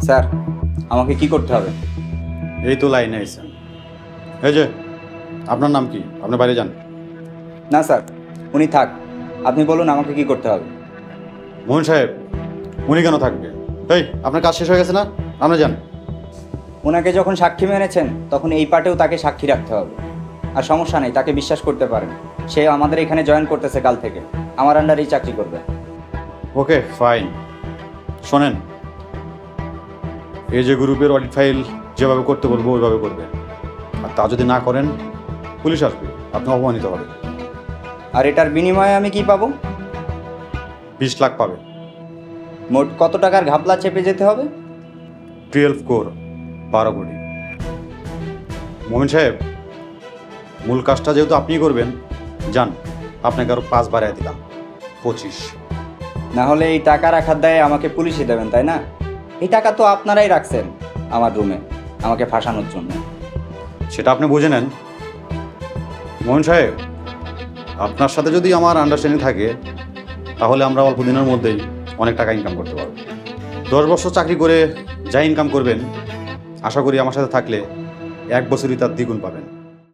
Sir আমাকে কি করতে হবে? এই তো লাইনে আইছেন। এই যে আপনার নাম কি? আপনি বাইরে যান। না স্যার, উনি থাক। আপনি বলুন আমাকে কি করতে হবে। মোহন সাহেব, উনি কেন থাকবে? এই আপনার কাজ শেষ হয়ে গেছে না? আপনি যান। ওনাকে যখন সাক্ষী মেনেছেন তখন এই পার্টেও তাকে সাক্ষী রাখতে হবে। আর সমস্যা নেই, তাকে বিশ্বাস করতে পারেন। সে আমাদের এখানে জয়েন করতেছে কাল থেকে, আমার আন্ডারেই চাকরি করবে। Okay fine. শোনেন, এই যে গ্রুপের অডিট ফাইল যেভাবে করতে বলবো ওইভাবে করবে। আর তা যদি না করেন পুলিশ আসবে, আপনি অপমানিত হবে। আর এটার বিনিময়ে আমি কি পাবো? 20 লাখ পাবে। মোট কত টাকার ঘাপলা চেপে যেতে হবে? 12 কোর, 12 কোটি। মোমিন সাহেব, মূল কাজটা যেহেতু আপনিই করবেন, যান, আপনাকে আরও 5 বাড়ায় দিলাম, 25। না হলে এই টাকা রাখার দায়ে আমাকে পুলিশে দেবেন, তাই না? এই টাকা তো আপনারাই রাখছেন আমার রুমে আমাকে ফাঁসানোর জন্য। সেটা আপনি বুঝে নেন। মোহন সাহেব, আপনার সাথে যদি আমার আন্ডারস্ট্যান্ডিং থাকে তাহলে আমরা অল্প দিনের মধ্যেই অনেক টাকা ইনকাম করতে পারব। 10 বছর চাকরি করে যা ইনকাম করবেন, আশা করি আমার সাথে থাকলে 1 বছরই তার দ্বিগুণ পাবেন।